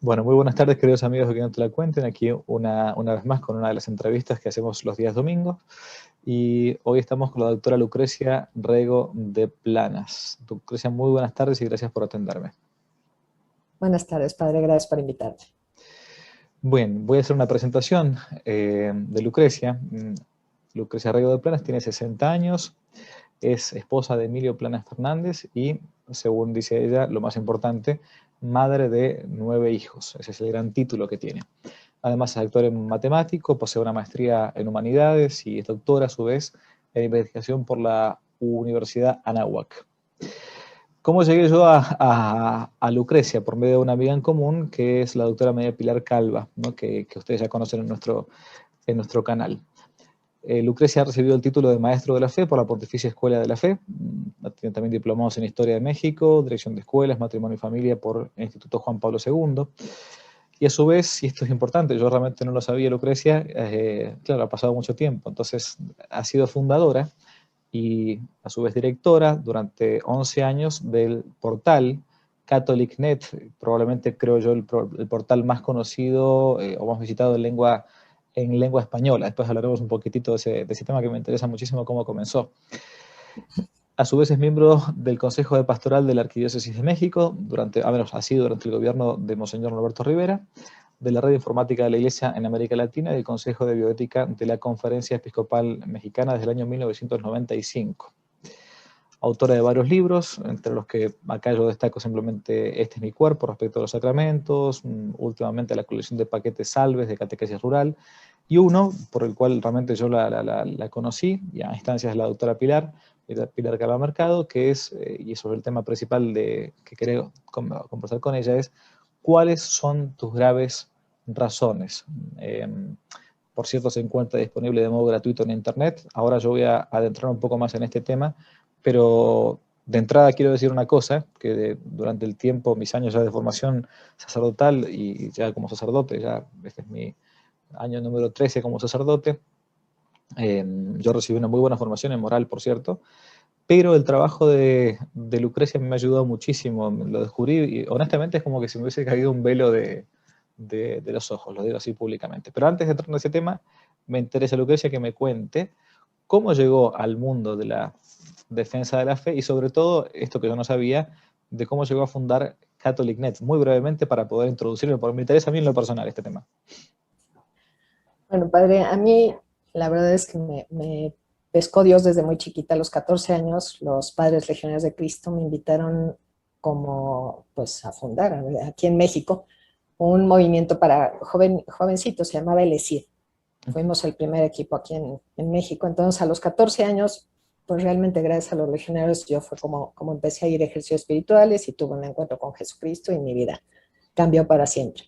Bueno, muy buenas tardes, queridos amigos de Que No Te La Cuenten. Aquí una vez más con una de las entrevistas que hacemos los días domingos. Y hoy estamos con la doctora Lucrecia Rego de Planas. Lucrecia, muy buenas tardes y gracias por atenderme. Buenas tardes, padre. Gracias por invitarme. Bien, voy a hacer una presentación de Lucrecia. Lucrecia Rego de Planas tiene 60 años, es esposa de Emilio Planas Fernández y, según dice ella, lo más importante, madre de 9 hijos. Ese es el gran título que tiene. Además es actor en matemático, posee una maestría en humanidades y es doctora a su vez en investigación por la Universidad Anáhuac. ¿Cómo llegué yo a Lucrecia? Por medio de una amiga en común que es la doctora María Pilar Calva, ¿no? que ustedes ya conocen en nuestro canal. Lucrecia ha recibido el título de Maestro de la Fe por la Pontificia Escuela de la Fe. Tiene también diplomados en Historia de México, Dirección de Escuelas, Matrimonio y Familia por el Instituto Juan Pablo II. Y a su vez, y esto es importante, yo realmente no lo sabía, Lucrecia, claro, ha pasado mucho tiempo, entonces ha sido fundadora y a su vez directora durante 11 años del portal CatholicNet, probablemente creo yo el portal más conocido o más visitado en lengua española. Después hablaremos un poquitito de ese tema que me interesa muchísimo cómo comenzó. A su vez es miembro del Consejo de Pastoral de la Arquidiócesis de México, ha sido durante el gobierno de Monseñor Norberto Rivera, de la Red Informática de la Iglesia en América Latina y del Consejo de Bioética de la Conferencia Episcopal Mexicana desde el año 1995. Autora de varios libros, entre los que acá yo destaco simplemente Este es mi cuerpo, respecto a los sacramentos, últimamente la colección de paquetes Salves de catequesis rural, y uno por el cual realmente yo la conocí, y a instancias de la doctora Pilar Calva Mercado, que es, y eso es el tema principal que quería conversar con ella, es ¿cuáles son tus graves razones? Por cierto, se encuentra disponible de modo gratuito en internet. Ahora yo voy a adentrar un poco más en este tema, pero de entrada quiero decir una cosa, que durante el tiempo, mis años ya de formación sacerdotal y ya como sacerdote, ya este es mi año número 13 como sacerdote, yo recibí una muy buena formación en moral, por cierto, pero el trabajo de Lucrecia me ha ayudado muchísimo, lo descubrí y honestamente es como que se me hubiese caído un velo de los ojos, lo digo así públicamente. Pero antes de entrar en ese tema, me interesa, Lucrecia, que me cuente cómo llegó al mundo de la defensa de la fe y sobre todo, esto que yo no sabía, de cómo llegó a fundar CatholicNet, muy brevemente para poder introducirlo, porque me interesa a mí en lo personal este tema. Bueno, padre, a mí la verdad es que me pescó Dios desde muy chiquita. A los 14 años, los Padres Legionarios de Cristo me invitaron como, pues, a fundar aquí en México un movimiento para jovencitos, se llamaba el ESID. Fuimos el primer equipo aquí en México. Entonces, a los 14 años, pues realmente gracias a los legionarios, yo fue como empecé a ir a ejercicios espirituales y tuve un encuentro con Jesucristo y mi vida cambió para siempre.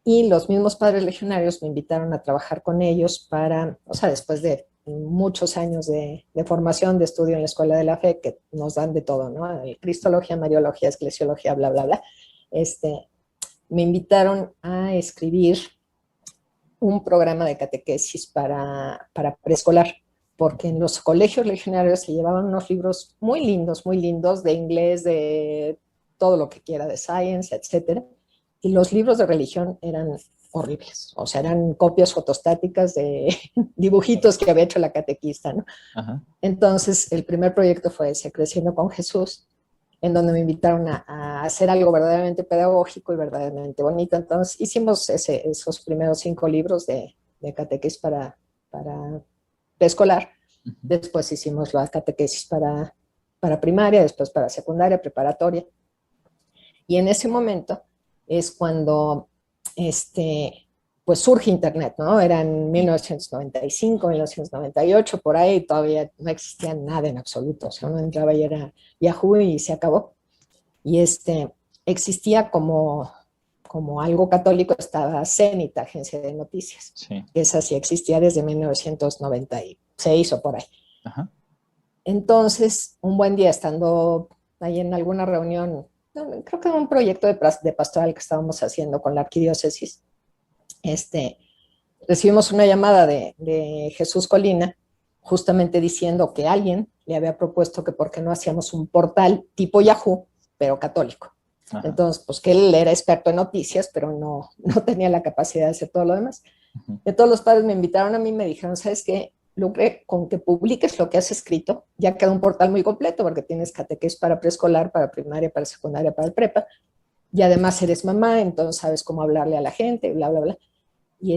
Y los mismos padres legionarios me invitaron a trabajar con ellos para, o sea, después de muchos años de formación, de estudio en la Escuela de la Fe, que nos dan de todo, ¿no? Cristología, Mariología, Eclesiología, bla, bla, bla. Me invitaron a escribir un programa de catequesis para preescolar, porque en los colegios legionarios se llevaban unos libros muy lindos de inglés, de todo lo que quiera, de science, etcétera, y los libros de religión eran horribles, o sea, eran copias fotostáticas de dibujitos que había hecho la catequista, ¿no? Ajá. Entonces, el primer proyecto fue ese, Creciendo con Jesús, en donde me invitaron a hacer algo verdaderamente pedagógico y verdaderamente bonito. Entonces, hicimos esos primeros 5 libros de catequesis para preescolar. Después hicimos la catequesis para primaria, después para secundaria, preparatoria. Y en ese momento es cuando pues surge Internet, ¿no? Era en 1995, 1998, por ahí todavía no existía nada en absoluto. O sea, uno entraba y era Yahoo y se acabó. Y existía como algo católico, estaba Zenit, agencia de noticias. Sí. Esa sí existía desde 1996 o por ahí. Ajá. Entonces, un buen día, estando ahí en alguna reunión, creo que era un proyecto de pastoral que estábamos haciendo con la arquidiócesis, recibimos una llamada de Jesús Colina, justamente diciendo que alguien le había propuesto que por qué no hacíamos un portal tipo Yahoo, pero católico. Ajá. Entonces, pues que él era experto en noticias, pero no tenía la capacidad de hacer todo lo demás. Ujú. Entonces los padres me invitaron a mí y me dijeron, ¿sabes qué? Lucre, con que publiques lo que has escrito, ya queda un portal muy completo, porque tienes catequesis para preescolar, para primaria, para secundaria, para el prepa, y además eres mamá, entonces sabes cómo hablarle a la gente, bla, bla, bla. Y,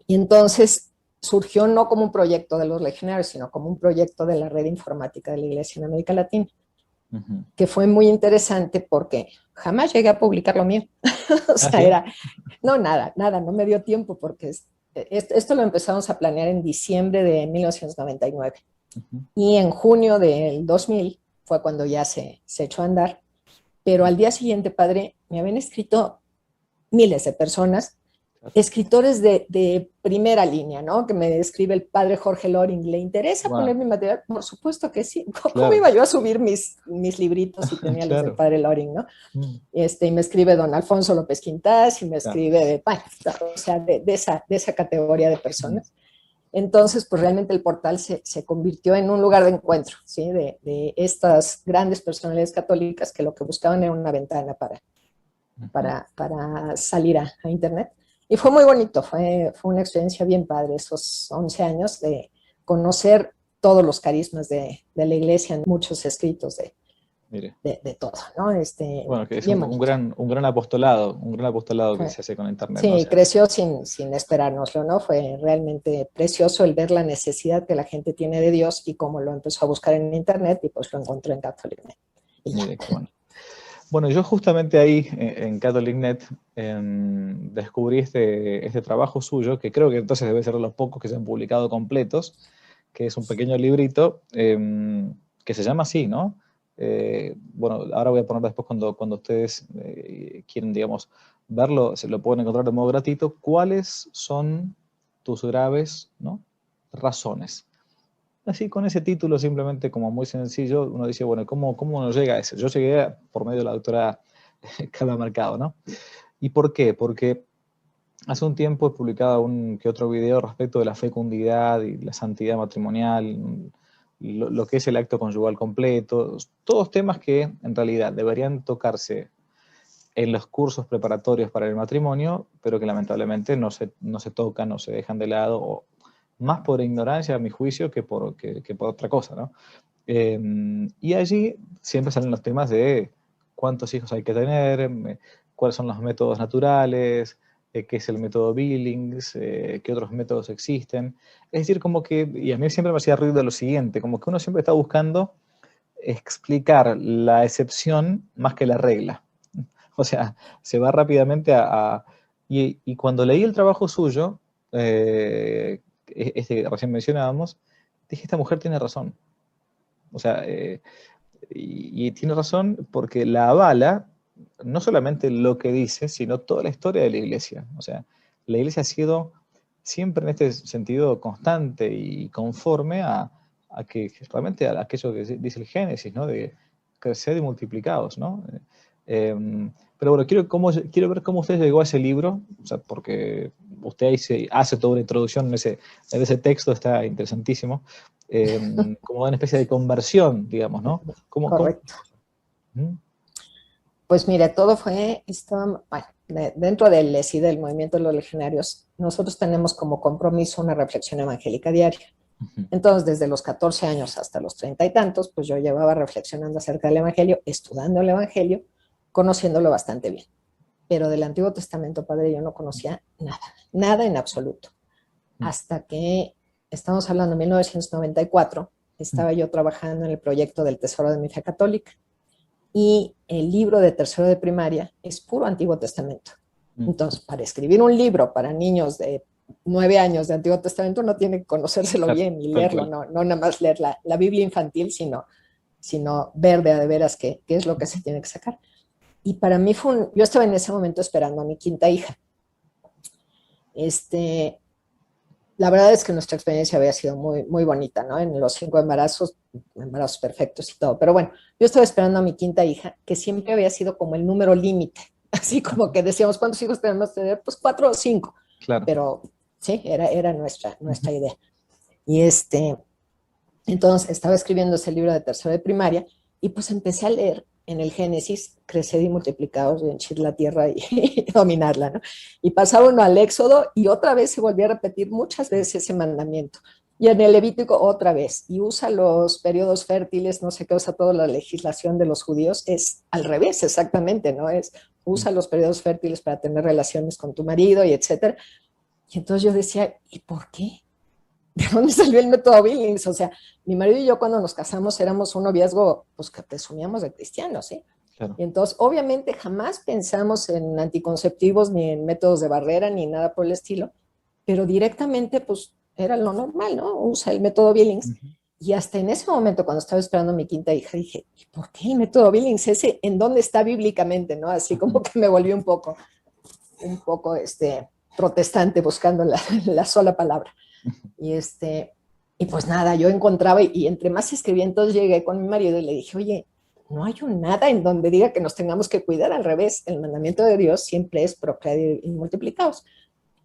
y entonces surgió no como un proyecto de los legionarios, sino como un proyecto de la red informática de la Iglesia en América Latina, Ujú. que fue muy interesante porque jamás llegué a publicar lo mío. O ¿Ah, sea, sí? era, no, nada, no me dio tiempo porque esto lo empezamos a planear en diciembre de 1999 Ujú. y en junio del 2000 fue cuando ya se echó a andar, pero al día siguiente, padre, me habían escrito miles de personas, Claro. escritores de primera línea, ¿no? Que me escribe el padre Jorge Loring, ¿le interesa poner Wow, mi material? Por supuesto que sí. ¿Cómo claro, iba yo a subir mis libritos si tenía los del claro. padre Loring, ¿no? Mm, Y me escribe don Alfonso López Quintás y me claro. escribe, bueno, o sea, de esa categoría de Mm, personas. Entonces, pues realmente el portal se convirtió en un lugar de encuentro, ¿sí? De estas grandes personalidades católicas que lo que buscaban era una ventana ujú. para salir a Internet. Y fue muy bonito, fue una experiencia bien padre esos 11 años de conocer todos los carismas de la iglesia, muchos escritos Mire. de todo, ¿no? Bueno, que es Bien bonito. un gran apostolado que Fue, se hace con internet, ¿no? O sí, sea, creció sin esperárnoslo, ¿no? Fue realmente precioso el ver la necesidad que la gente tiene de Dios y cómo lo empezó a buscar en Internet y pues lo encontró en CatholicNet. Y ya. mire, qué bueno. Bueno, yo justamente ahí en CatholicNet descubrí este trabajo suyo, que creo que entonces debe ser de los pocos que se han publicado completos, que es un pequeño librito que se llama así, ¿no? Bueno, ahora voy a poner después cuando ustedes quieren, digamos, verlo, se lo pueden encontrar de modo gratuito. ¿Cuáles son tus graves, ¿no? razones? Así, con ese título simplemente como muy sencillo, uno dice, bueno, ¿cómo uno llega a eso? Yo llegué por medio de la doctora Carla Mercado, ¿no? ¿Y por qué? Porque hace un tiempo he publicado un que otro video respecto de la fecundidad y la santidad matrimonial, lo que es el acto conyugal completo, todos temas que en realidad deberían tocarse en los cursos preparatorios para el matrimonio, pero que lamentablemente no se tocan, no se dejan de lado, o más por ignorancia, a mi juicio, que por otra cosa, ¿no? Y allí siempre salen los temas de cuántos hijos hay que tener, cuáles son los métodos naturales, qué es el método Billings, qué otros métodos existen. Es decir, como que, y a mí siempre me hacía ruido lo siguiente, como que uno siempre está buscando explicar la excepción más que la regla. O sea, se va rápidamente y cuando leí el trabajo suyo, este que recién mencionábamos, dije, esta mujer tiene razón. O sea, y tiene razón porque la avala no solamente lo que dice, sino toda la historia de la iglesia. O sea, la iglesia ha sido siempre en este sentido constante y conforme a que realmente a aquello que dice el Génesis, ¿no? De crecer y multiplicados, ¿no? Pero bueno, quiero ver cómo usted llegó a ese libro, o sea, porque usted ahí hace toda una introducción en ese texto, está interesantísimo, como una especie de conversión, digamos, ¿no? ¿Cómo fue Correcto. eso? ¿Mm? Pues mire, todo fue, bueno, dentro del ESI, del Movimiento de los Legionarios, nosotros tenemos como compromiso una reflexión evangélica diaria. Ujú. Entonces, desde los 14 años hasta los 30 y tantos, pues yo llevaba reflexionando acerca del Evangelio, estudiando el Evangelio, conociéndolo bastante bien. Pero del Antiguo Testamento, padre, yo no conocía nada en absoluto. Hasta que, estamos hablando de 1994, estaba yo trabajando en el proyecto del Tesoro de mi Fe Católica y el libro de tercero de primaria es puro Antiguo Testamento. Entonces, para escribir un libro para niños de 9 años de Antiguo Testamento no tiene que conocérselo Claro, bien y tal leerlo, cual. no nada más leer la Biblia infantil, sino ver de veras qué es lo que se tiene que sacar. Y para mí yo estaba en ese momento esperando a mi quinta hija. La verdad es que nuestra experiencia había sido muy bonita, ¿no? En los 5 embarazos perfectos y todo. Pero bueno, yo estaba esperando a mi quinta hija, que siempre había sido como el número límite. Así como que decíamos, ¿cuántos hijos tenemos que tener? Pues 4 o 5. Claro. Pero sí, era nuestra idea. Y entonces estaba escribiendo ese libro de tercero de primaria y pues empecé a leer en el Génesis, creced y multiplicaos y henchid la tierra y dominarla, ¿no? Y pasaba uno al Éxodo y otra vez se volvió a repetir muchas veces ese mandamiento. Y en el Levítico otra vez, y usa los periodos fértiles, no sé qué usa toda la legislación de los judíos, es al revés exactamente, ¿no? Es usa los periodos fértiles para tener relaciones con tu marido y etcétera. Y entonces yo decía, ¿y por qué? ¿De dónde salió el método Billings? O sea, mi marido y yo cuando nos casamos éramos un noviazgo, pues que presumíamos de cristianos, ¿sí? Claro. Y entonces, obviamente, jamás pensamos en anticonceptivos, ni en métodos de barrera, ni nada por el estilo, pero directamente, pues, era lo normal, ¿no? Usa el método Billings. Y hasta en ese momento, cuando estaba esperando a mi quinta hija, dije, ¿y por qué el método Billings? Ese, ¿en dónde está bíblicamente, no? Así como que me volvió un poco, protestante, buscando la sola palabra. Y pues nada, yo encontraba, y entre más escribía, entonces llegué con mi marido y le dije, oye, no hay un nada en donde diga que nos tengamos que cuidar, al revés, el mandamiento de Dios siempre es procrear y multiplicaos.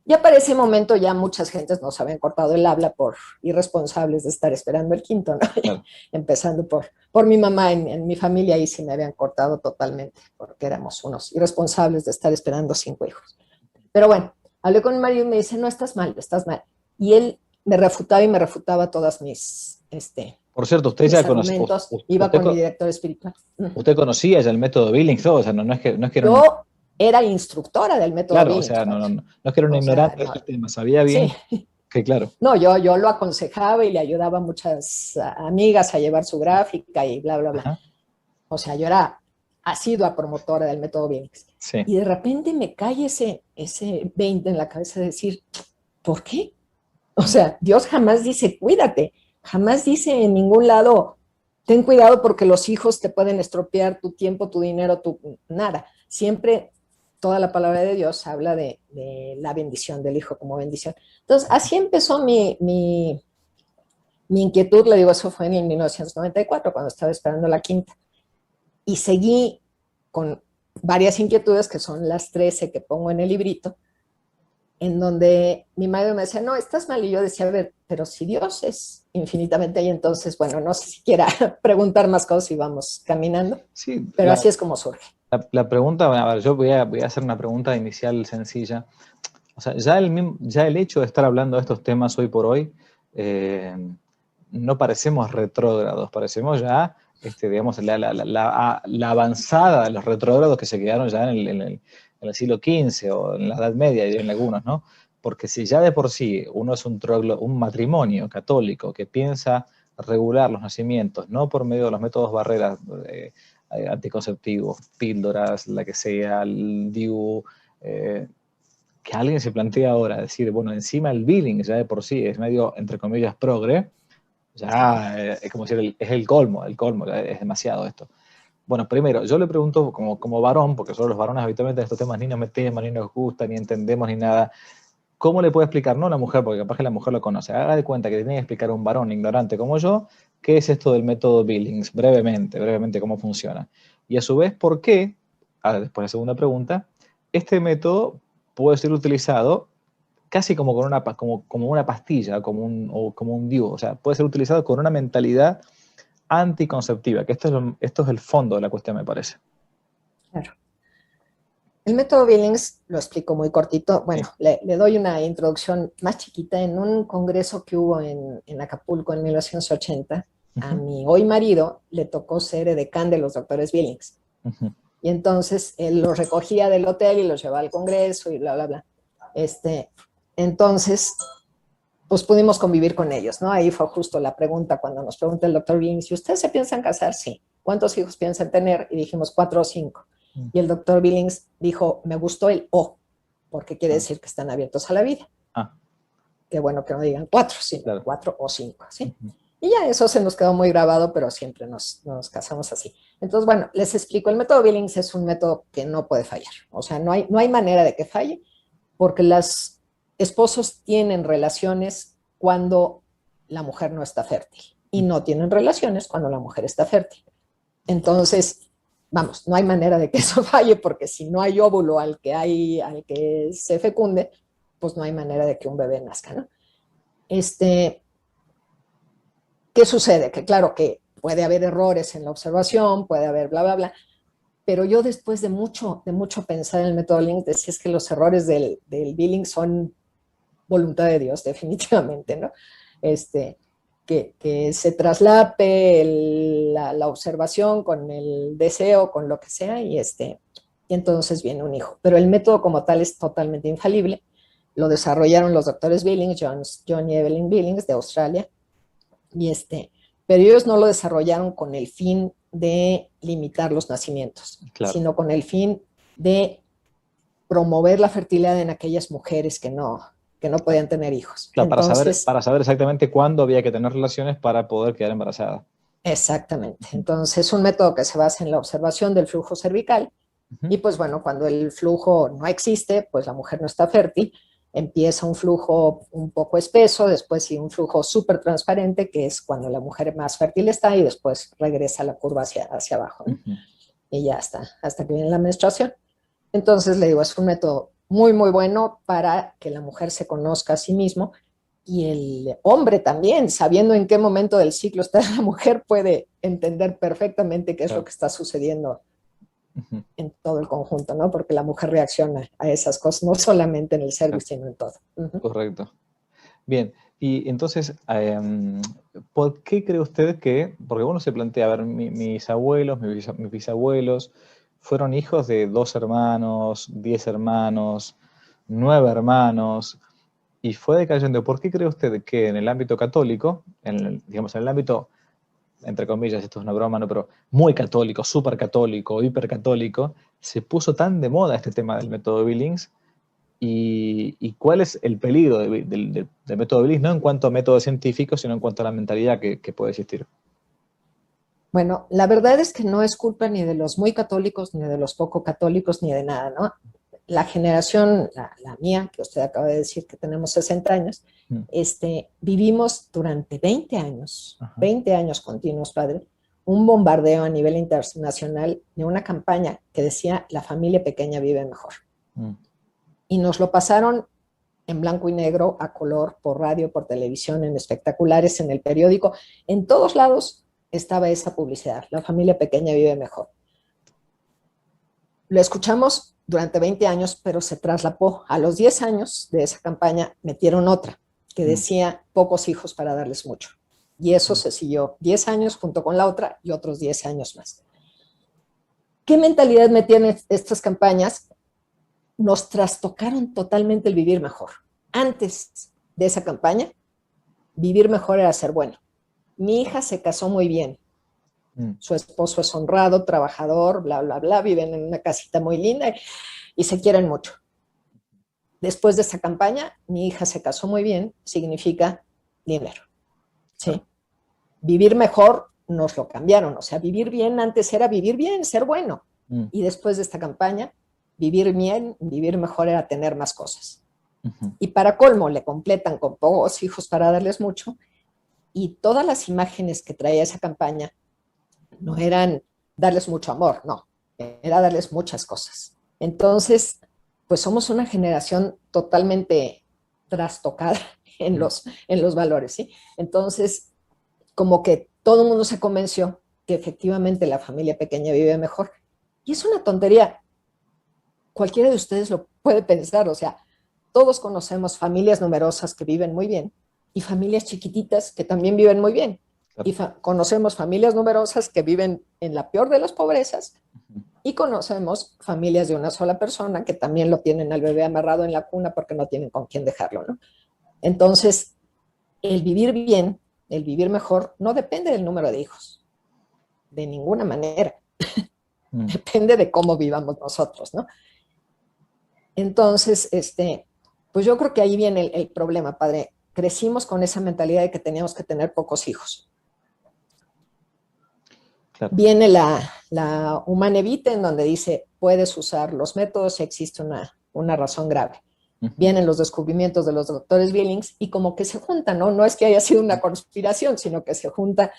Ya para ese momento ya muchas gentes nos habían cortado el habla por irresponsables de estar esperando el quinto, ¿no? Claro. Empezando por mi mamá, en mi familia ahí sí me habían cortado totalmente, porque éramos unos irresponsables de estar esperando 5 hijos. Pero bueno, hablé con mi marido y me dice, no, estás mal, estás mal. Y él me refutaba y me refutaba todas Por cierto, usted mis ya conocía, argumentos. Iba con mi director espiritual. usted conocía ya el método Billings, todo, o sea, no es que era un, Yo era instructora del método claro, o Billings, sea, padre. no es que era un O sea, ignorante de no, estos temas, sabía sí, bien que, claro. no, yo lo aconsejaba y le ayudaba a muchas amigas a llevar su gráfica y bla, bla, bla. Ajá. O sea, yo era asidua promotora del método Billings. Sí. Y de repente me cae ese 20 en la cabeza de decir, ¿por qué? O sea, Dios jamás dice, cuídate, jamás dice en ningún lado, ten cuidado porque los hijos te pueden estropear tu tiempo, tu dinero, nada. Siempre toda la palabra de Dios habla de la bendición del hijo como bendición. Entonces, así empezó mi inquietud, le digo, eso fue en el 1994, cuando estaba esperando la quinta. Y seguí con varias inquietudes, que son las 13 que pongo en el librito, en donde mi madre me decía, no, estás mal, y yo decía, a ver, pero si Dios es infinitamente ahí, entonces, bueno, no sé si quiera preguntar más cosas y vamos caminando, Sí, pero así es como surge. la pregunta, a ver, yo voy a hacer una pregunta inicial sencilla. O sea, ya el hecho de estar hablando de estos temas hoy por hoy, no parecemos retrógrados, parecemos ya, digamos, la avanzada de los retrógrados que se quedaron ya en el siglo XV o en la Edad Media, dirían algunos, ¿no? Porque si ya de por sí uno es un matrimonio católico que piensa regular los nacimientos, no por medio de los métodos barreras anticonceptivos, píldoras, la que sea, el DIU, que alguien se plantea ahora decir, bueno, encima el billing ya de por sí es medio, entre comillas, progre, ya es como decir, es el colmo, es demasiado esto. Bueno, primero, yo le pregunto como varón, porque solo los varones habitualmente en estos temas ni nos metemos, ni nos gusta, ni entendemos, ni nada, ¿cómo le puede explicar, no a la mujer, porque capaz que la mujer lo conoce, haga de cuenta que tiene que explicar a un varón ignorante como yo, qué es esto del método Billings, brevemente, cómo funciona. Y a su vez, ¿por qué, después la segunda pregunta, este método puede ser utilizado casi como como una pastilla, como un DIU, o sea, puede ser utilizado con una mentalidad anticonceptiva, que esto es el fondo de la cuestión, me parece. Claro. El método Billings lo explico muy cortito. Bueno, Sí. le doy una introducción más chiquita. En un congreso que hubo en Acapulco en 1980, a mi hoy marido le tocó ser edecán de los doctores Billings. Y entonces él los recogía del hotel y los llevaba al congreso y bla, bla, bla. Entonces, pues pudimos convivir con ellos, ¿no? Ahí fue justo la pregunta cuando nos pregunta el doctor Billings, ¿y ustedes se piensan casar? Sí. ¿Cuántos hijos piensan tener? Y dijimos 4 o 5. Y el doctor Billings dijo, me gustó el O, porque quiere decir que están abiertos a la vida. Qué bueno que no digan 4, sino claro. 4 o 5, ¿sí? Y ya eso se nos quedó muy grabado, pero siempre nos casamos así. Entonces, bueno, les explico, el método Billings es un método que no puede fallar. O sea, no hay manera de que falle, porque los esposos tienen relaciones cuando la mujer no está fértil y no tienen relaciones cuando la mujer está fértil. Entonces, vamos, no hay manera de que eso falle, porque si no hay óvulo al que se fecunde, pues no hay manera de que un bebé nazca, ¿no? ¿Qué sucede? Que claro que puede haber errores en la observación, puede haber bla, bla, bla, pero yo después de mucho pensar en el método Billings, decía es que los errores del Billings son voluntad de Dios, definitivamente, ¿no? Que se traslape la observación con el deseo, con lo que sea, y entonces viene un hijo. Pero el método como tal es totalmente infalible. Lo desarrollaron los doctores Billings, John y Evelyn Billings de Australia, y pero ellos no lo desarrollaron con el fin de limitar los nacimientos, Claro. sino con el fin de promover la fertilidad en aquellas mujeres que no podían tener hijos. Claro, Entonces, para saber exactamente cuándo había que tener relaciones para poder quedar embarazada. exactamente. Entonces, es un método que se basa en la observación del flujo cervical. Y pues bueno, cuando el flujo no existe, pues la mujer no está fértil, empieza un flujo un poco espeso, después sí un flujo súper transparente, que es cuando la mujer más fértil está, y después regresa la curva hacia abajo, ¿no? Y ya está, hasta que viene la menstruación. Entonces, le digo, es un método muy, muy bueno para que la mujer se conozca a sí mismo, y el hombre también, sabiendo en qué momento del ciclo está la mujer, puede entender perfectamente qué es lo que está sucediendo en todo el conjunto, ¿no? Porque la mujer reacciona a esas cosas, no solamente en el cervix, sino en todo. Correcto. Bien, y entonces, ¿por qué cree usted que, porque uno se plantea, a ver, mis abuelos, mis bisabuelos, fueron hijos de 2 hermanos, 10 hermanos, 9 hermanos, y fue decayendo? ¿Por qué cree usted que en el ámbito católico, digamos, en el ámbito, entre comillas, esto es una broma, ¿no?, pero muy católico, súper católico, hipercatólico, se puso tan de moda este tema del método Billings? ¿Y cuál es el peligro del método Billings, no en cuanto a método científico, sino en cuanto a la mentalidad que puede existir? Bueno, la verdad es que no es culpa ni de los muy católicos, ni de los poco católicos, ni de nada, ¿no? La generación, la mía, que usted acaba de decir que tenemos 60 años, vivimos durante 20 años, 20 años continuos, padre, un bombardeo a nivel internacional de una campaña que decía la familia pequeña vive mejor. Y nos lo pasaron en blanco y negro, a color, por radio, por televisión, en espectaculares, en el periódico, en todos lados estaba esa publicidad, la familia pequeña vive mejor. Lo escuchamos durante 20 años, pero se traslapó. A los 10 años de esa campaña metieron otra que decía pocos hijos para darles mucho. Y eso se siguió 10 años junto con la otra y otros 10 años más. ¿Qué mentalidad metían estas campañas? Nos trastocaron totalmente el vivir mejor. Antes de esa campaña, vivir mejor era ser bueno. Mi hija se casó muy bien. Su esposo es honrado, trabajador, bla, bla, bla, viven en una casita muy linda y se quieren mucho. Después de esa campaña, mi hija se casó muy bien, significa dinero. ¿Sí? Vivir mejor nos lo cambiaron. O sea, vivir bien antes era vivir bien, ser bueno. Y después de esta campaña, vivir bien, vivir mejor era tener más cosas. Y para colmo, le completan con pocos hijos para darles mucho. Y todas las imágenes que traía esa campaña no eran darles mucho amor, no, era darles muchas cosas. Entonces, pues somos una generación totalmente trastocada en los valores, ¿sí? Entonces, como que todo el mundo se convenció que efectivamente la familia pequeña vive mejor. Y es una tontería. Cualquiera de ustedes lo puede pensar, o sea, todos conocemos familias numerosas que viven muy bien y familias chiquititas que también viven muy bien. Y conocemos familias numerosas que viven en la peor de las pobrezas y conocemos familias de una sola persona que también lo tienen al bebé amarrado en la cuna porque no tienen con quién dejarlo, ¿no? Entonces, el vivir bien, el vivir mejor, no depende del número de hijos, de ninguna manera. Depende de cómo vivamos nosotros, ¿no? Entonces, pues yo creo que ahí viene el problema, padre. Crecimos con esa mentalidad de que teníamos que tener pocos hijos. Claro. Viene la Humane Vitae, en donde dice, puedes usar los métodos si existe una razón grave. Vienen los descubrimientos de los doctores Billings y como que se juntan, ¿no? No es que haya sido una conspiración, sino que se juntan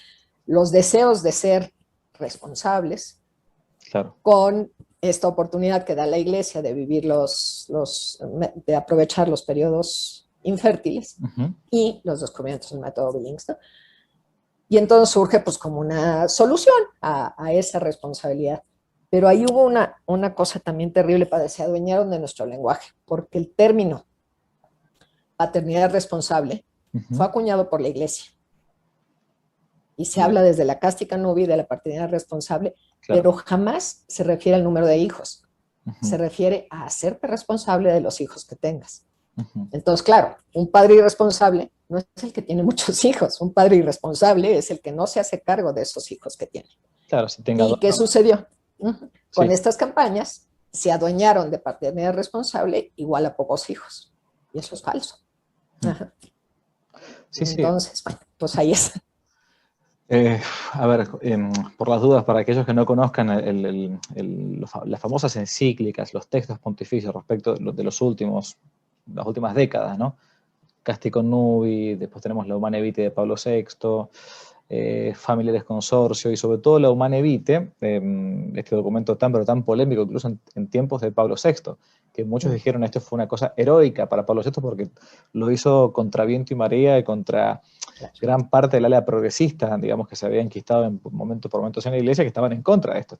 los deseos de ser responsables, claro, con esta oportunidad que da la iglesia de vivir de aprovechar los periodos infértiles y los descubrimientos del método Billings, ¿no? Y entonces surge pues como una solución a esa responsabilidad. Pero ahí hubo una cosa también terrible, se adueñaron de nuestro lenguaje, porque el término paternidad responsable fue acuñado por la iglesia. Y se habla desde la cástica nubi de la paternidad responsable, claro, pero jamás se refiere al número de hijos. Se refiere a hacerte responsable de los hijos que tengas. Entonces, claro, un padre irresponsable no es el que tiene muchos hijos. Un padre irresponsable es el que no se hace cargo de esos hijos que tiene. Claro, si tenga ¿Y dos, qué no. sucedió? Con estas campañas se adueñaron de paternidad responsable igual a pocos hijos. Y eso es falso. Sí, entonces, bueno, pues ahí es. A ver, por las dudas, para aquellos que no conozcan las famosas encíclicas, los textos pontificios respecto de las últimas décadas, ¿no? Casti Connubii, después tenemos la Humanae Vitae de Pablo VI, Familiares Consorcio y sobre todo la Humanae Vitae, este documento tan pero tan polémico, incluso en tiempos de Pablo VI, que muchos dijeron esto fue una cosa heroica para Pablo VI porque lo hizo contra viento y marea y contra gran parte del ala progresista, digamos, que se había enquistado por momentos en la iglesia, que estaban en contra de esto.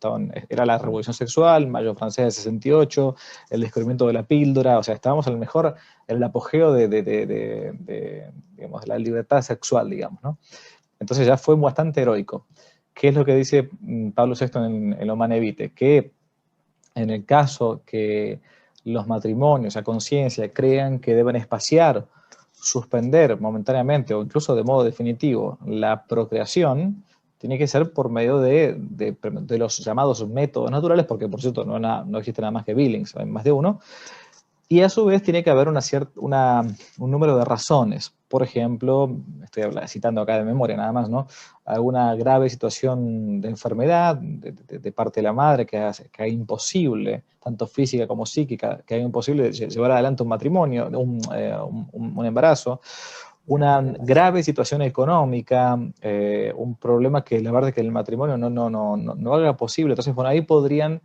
Era la revolución sexual, Mayo francés de 68, el descubrimiento de la píldora, o sea, estábamos en el apogeo digamos, de la libertad sexual, digamos, ¿no? Entonces ya fue bastante heroico. ¿Qué es lo que dice Pablo VI en Humanae Vitae? Que en el caso que los matrimonios a conciencia crean que deben espaciar, suspender momentáneamente o incluso de modo definitivo la procreación, tiene que ser por medio de los llamados métodos naturales, porque por cierto no existe nada más que Billings, hay más de uno, y a su vez tiene que haber un número de razones. Por ejemplo, estoy citando acá de memoria nada más, ¿no? Alguna grave situación de enfermedad de parte de la madre que haga imposible, tanto física como psíquica, que haga imposible llevar adelante un matrimonio, un embarazo. Una grave situación económica, un problema que la verdad es que el matrimonio no haga posible. Entonces, bueno, ahí podrían,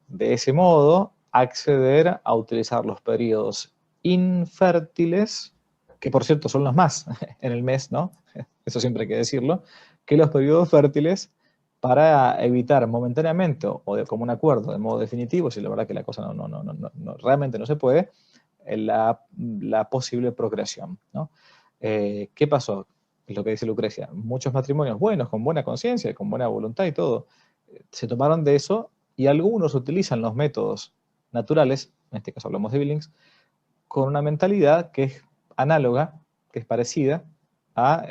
de ese modo, acceder a utilizar los periodos infértiles, que por cierto son los más en el mes, ¿no? Eso siempre hay que decirlo, que los periodos fértiles para evitar momentáneamente o de común acuerdo, de modo definitivo, si la verdad que la cosa realmente no se puede, la posible procreación, ¿no? ¿Qué pasó? Es lo que dice Lucrecia. Muchos matrimonios buenos, con buena conciencia, con buena voluntad y todo, se tomaron de eso y algunos utilizan los métodos naturales, en este caso hablamos de Billings, con una mentalidad que es análoga, que es parecida a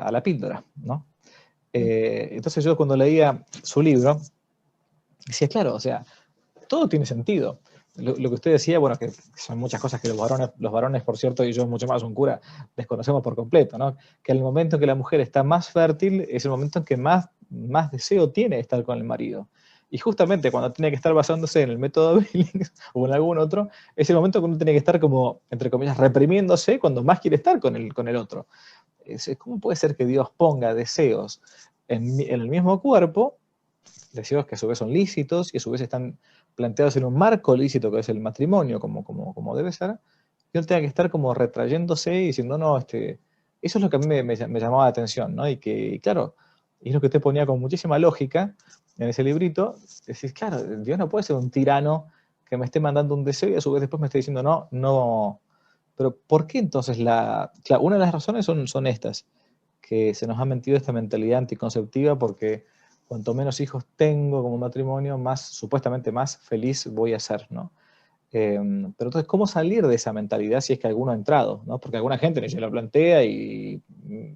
la píldora, ¿no? Entonces yo cuando leía su libro, decía, claro, o sea, todo tiene sentido. Lo que usted decía, bueno, que son muchas cosas que los varones, por cierto, y yo mucho más un cura, desconocemos por completo, ¿no? Que el momento en que la mujer está más fértil es el momento en que más deseo tiene de estar con el marido. Y justamente cuando tiene que estar basándose en el método Billings o en algún otro, es el momento que uno tiene que estar como, entre comillas, reprimiéndose cuando más quiere estar con el otro. ¿Cómo puede ser que Dios ponga deseos en el mismo cuerpo, deseos que a su vez son lícitos y a su vez están planteados en un marco lícito que es el matrimonio, como debe ser, y uno tenga que estar como retrayéndose y diciendo, no, eso es lo que a mí me llamaba la atención, ¿no? Y que, claro, es lo que usted ponía con muchísima lógica en ese librito, decís, claro, Dios no puede ser un tirano que me esté mandando un deseo y a su vez después me esté diciendo, no. Pero ¿por qué entonces claro, una de las razones son estas, que se nos ha metido esta mentalidad anticonceptiva porque cuanto menos hijos tengo como matrimonio, supuestamente más feliz voy a ser, ¿no? Pero entonces, ¿cómo salir de esa mentalidad si es que alguno ha entrado, ¿no? Porque alguna gente ni se lo plantea y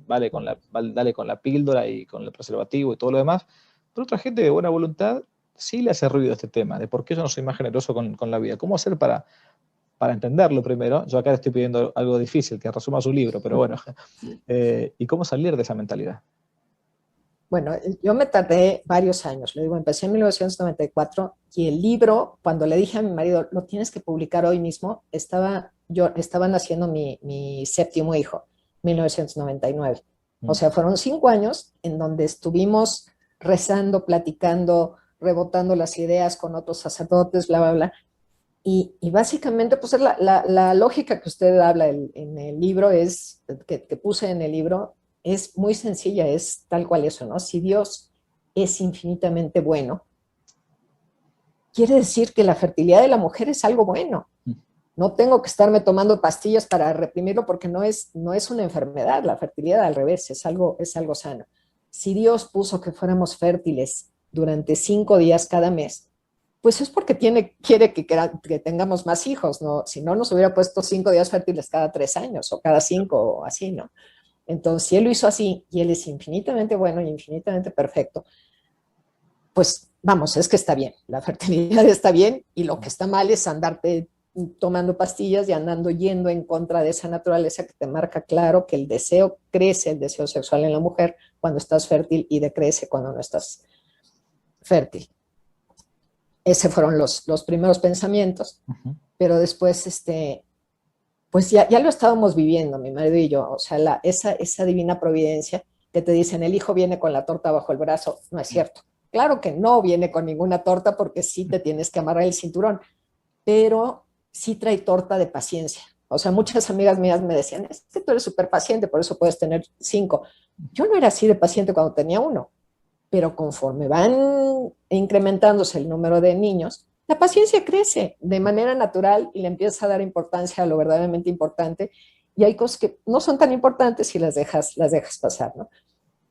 dale con la píldora y con el preservativo y todo lo demás, pero otra gente de buena voluntad sí le hace ruido este tema, de por qué yo no soy más generoso con la vida. ¿Cómo hacer para entenderlo primero? Yo acá le estoy pidiendo algo difícil, que resuma su libro, pero bueno. ¿Y cómo salir de esa mentalidad? Bueno, yo me tardé varios años, le digo, empecé en 1994 y el libro, cuando le dije a mi marido, lo tienes que publicar hoy mismo, estaba naciendo mi séptimo hijo, 1999. O sea, fueron 5 años en donde estuvimos rezando, platicando, rebotando las ideas con otros sacerdotes, bla, bla, bla. Y básicamente, pues la lógica que usted habla en el libro que puse en el libro, es muy sencilla, es tal cual eso, ¿no? Si Dios es infinitamente bueno, quiere decir que la fertilidad de la mujer es algo bueno. No tengo que estarme tomando pastillas para reprimirlo porque no es una enfermedad. La fertilidad, al revés, es algo sano. Si Dios puso que fuéramos fértiles durante 5 días cada mes, pues es porque quiere que tengamos más hijos, ¿no? Si no, nos hubiera puesto 5 días fértiles cada 3 años o cada 5 o así, ¿no? Entonces, si Él lo hizo así y Él es infinitamente bueno y infinitamente perfecto, pues vamos, es que está bien, la fertilidad está bien y lo que está mal es andarte tomando pastillas y andando yendo en contra de esa naturaleza que te marca claro que el deseo crece, el deseo sexual en la mujer cuando estás fértil y decrece cuando no estás fértil. Esos fueron los primeros pensamientos, pero después, pues ya lo estábamos viviendo, mi marido y yo, o sea, esa divina providencia que te dicen, el hijo viene con la torta bajo el brazo, no es cierto. Claro que no viene con ninguna torta porque sí te tienes que amarrar el cinturón, pero sí trae torta de paciencia. O sea, muchas amigas mías me decían, es que tú eres súper paciente, por eso puedes tener 5. Yo no era así de paciente cuando tenía 1, pero conforme van incrementándose el número de niños, la paciencia crece de manera natural y le empieza a dar importancia a lo verdaderamente importante. Y hay cosas que no son tan importantes si las dejas pasar, ¿no?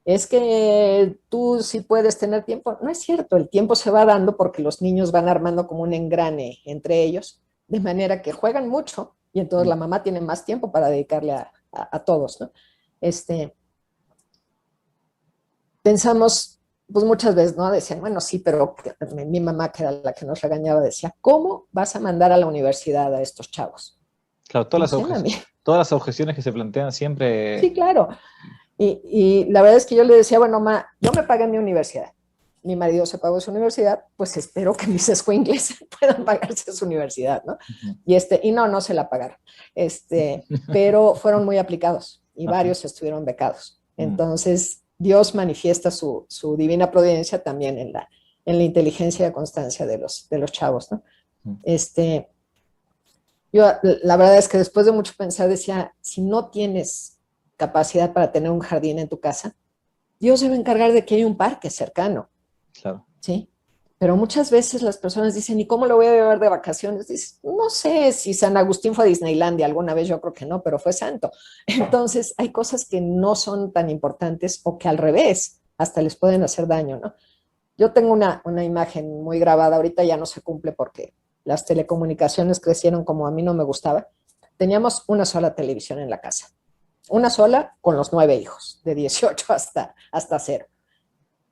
Es que tú sí puedes tener tiempo. No es cierto, el tiempo se va dando porque los niños van armando como un engrane entre ellos, de manera que juegan mucho y entonces la mamá tiene más tiempo para dedicarle a todos, ¿no? Pensamos, pues muchas veces, ¿no? Decían, bueno, sí, pero mi mamá, que era la que nos regañaba, decía, ¿cómo vas a mandar a la universidad a estos chavos? Claro, No sé, mami. todas las objeciones que se plantean siempre. Sí, claro. Y la verdad es que yo le decía, bueno, ma, yo me pagué mi universidad. Mi marido se pagó su universidad, pues espero que mis escuincles puedan pagarse su universidad, ¿no? Y no se la pagaron. Pero fueron muy aplicados y varios estuvieron becados. Entonces, Dios manifiesta su divina providencia también en la inteligencia y constancia de los chavos, ¿no? Yo, la verdad es que después de mucho pensar, decía, si no tienes capacidad para tener un jardín en tu casa, Dios debe encargar de que haya un parque cercano. Claro. ¿Sí? Pero muchas veces las personas dicen, ¿y cómo lo voy a llevar de vacaciones? Dices, no sé si San Agustín fue a Disneylandia alguna vez, yo creo que no, pero fue santo. Entonces, hay cosas que no son tan importantes o que al revés, hasta les pueden hacer daño, ¿no? Yo tengo una imagen muy grabada, ahorita ya no se cumple porque las telecomunicaciones crecieron como a mí no me gustaba. Teníamos una sola televisión en la casa, una sola con los 9 hijos, de 18 hasta 0.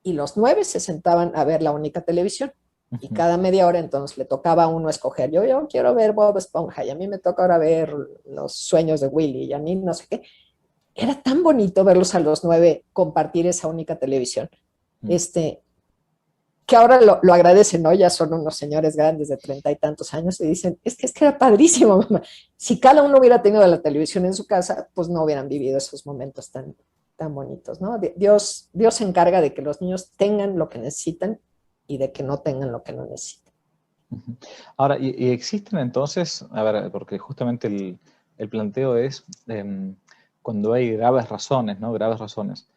Y los 9 se sentaban a ver la única televisión. Y cada media hora entonces le tocaba a uno escoger. Yo quiero ver Bob Esponja y a mí me toca ahora ver Los Sueños de Willy y a mí no sé qué. Era tan bonito verlos a los 9 compartir esa única televisión. Que ahora lo agradecen, ¿no? Ya son unos señores grandes de 30 y tantos años y dicen, es que era padrísimo, mamá. Si cada uno hubiera tenido la televisión en su casa, pues no hubieran vivido esos momentos tan bonitos, ¿no? Dios se encarga de que los niños tengan lo que necesitan y de que no tengan lo que no necesitan. Ahora, y existen entonces, a ver, porque justamente el planteo es cuando hay graves razones, ¿no? Graves razones.